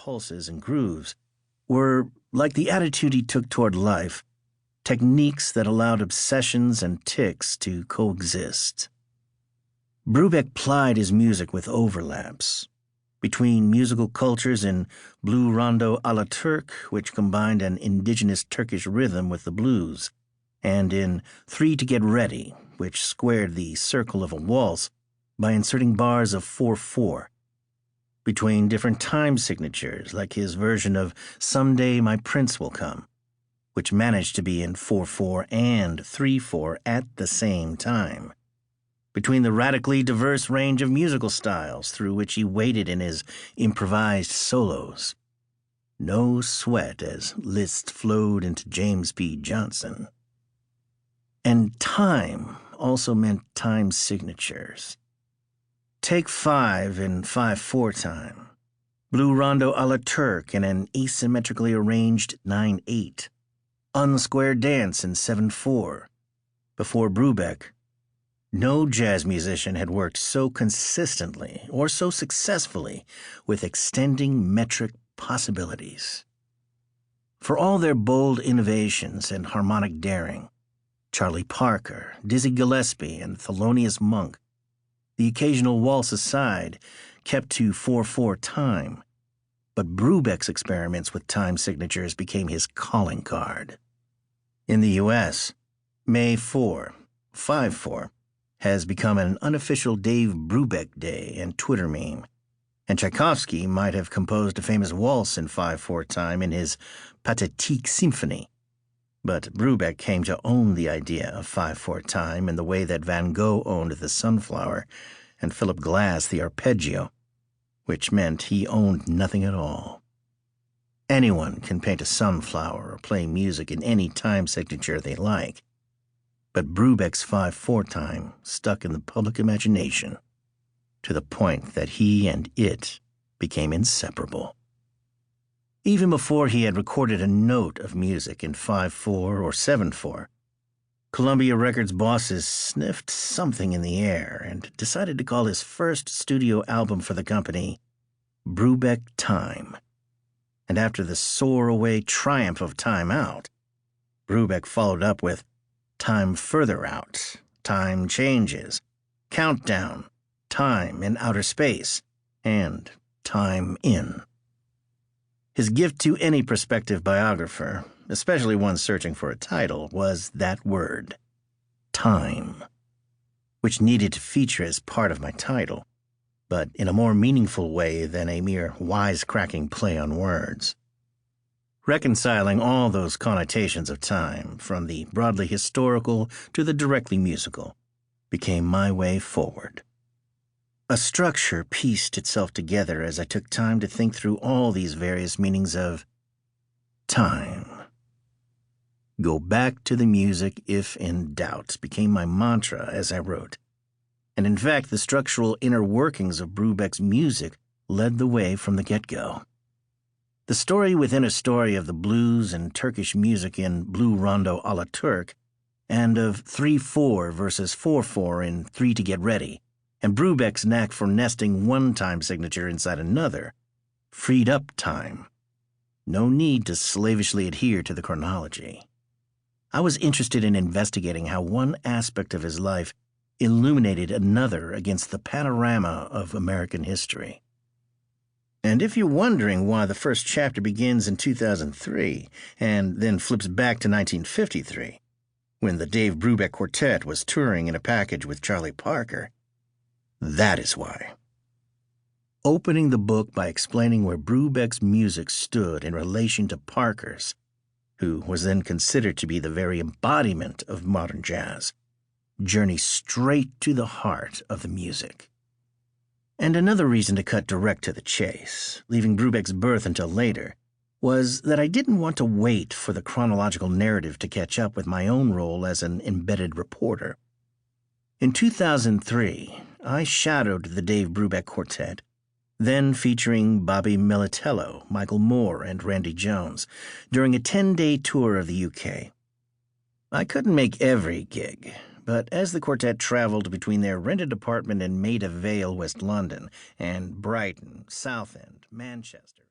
pulses and grooves were, like the attitude he took toward life, techniques that allowed obsessions and tics to coexist. Brubeck plied his music with overlaps between musical cultures in Blue Rondo a la Turk, which combined an indigenous Turkish rhythm with the blues, and in Three to Get Ready, which squared the circle of a waltz by inserting bars of 4/4, between different time signatures, like his version of Someday My Prince Will Come, which managed to be in 4/4 and 3/4 at the same time, between the radically diverse range of musical styles through which he waded in his improvised solos. No sweat as Liszt flowed into James P. Johnson. And time also meant time signatures. Take 5 in 5/4 time, Blue Rondo a la Turk in an asymmetrically arranged 9/8, Unsquared Dance in 7/4. Before Brubeck, no jazz musician had worked so consistently or so successfully with extending metric possibilities. For all their bold innovations and harmonic daring, Charlie Parker, Dizzy Gillespie, and Thelonious Monk, the occasional waltz aside, kept to 4/4 time, but Brubeck's experiments with time signatures became his calling card. In the U.S., May 4, 5/4, has become an unofficial Dave Brubeck Day and Twitter meme, and Tchaikovsky might have composed a famous waltz in 5/4 time in his Pathétique Symphony. But Brubeck came to own the idea of 5/4 time in the way that Van Gogh owned the sunflower and Philip Glass the arpeggio, which meant he owned nothing at all. Anyone can paint a sunflower or play music in any time signature they like, but Brubeck's 5/4 time stuck in the public imagination to the point that he and it became inseparable. Even before he had recorded a note of music in 5/4 or 7/4, Columbia Records bosses sniffed something in the air and decided to call his first studio album for the company Brubeck Time. And after the soar-away triumph of Time Out, Brubeck followed up with Time Further Out, Time Changes, Countdown, Time in Outer Space, and Time In. His gift to any prospective biographer, especially one searching for a title, was that word, time, which needed to feature as part of my title, but in a more meaningful way than a mere wisecracking play on words. Reconciling all those connotations of time, from the broadly historical to the directly musical, became my way forward. A structure pieced itself together as I took time to think through all these various meanings of time. Go back to the music if in doubt became my mantra as I wrote. And in fact, the structural inner workings of Brubeck's music led the way from the get-go. The story within a story of the blues and Turkish music in Blue Rondo a la Turk, and of 3/4 versus 4/4 in Three to Get Ready, and Brubeck's knack for nesting one time signature inside another, freed up time. No need to slavishly adhere to the chronology. I was interested in investigating how one aspect of his life illuminated another against the panorama of American history. And if you're wondering why the first chapter begins in 2003 and then flips back to 1953, when the Dave Brubeck Quartet was touring in a package with Charlie Parker, that is why. Opening the book by explaining where Brubeck's music stood in relation to Parker's, who was then considered to be the very embodiment of modern jazz, journey straight to the heart of the music. And another reason to cut direct to the chase, leaving Brubeck's birth until later, was that I didn't want to wait for the chronological narrative to catch up with my own role as an embedded reporter. In 2003, I shadowed the Dave Brubeck Quartet, then featuring Bobby Militello, Michael Moore, and Randy Jones, during a 10-day tour of the UK. I couldn't make every gig, but as the quartet traveled between their rented apartment in Maida Vale, West London, and Brighton, Southend, Manchester,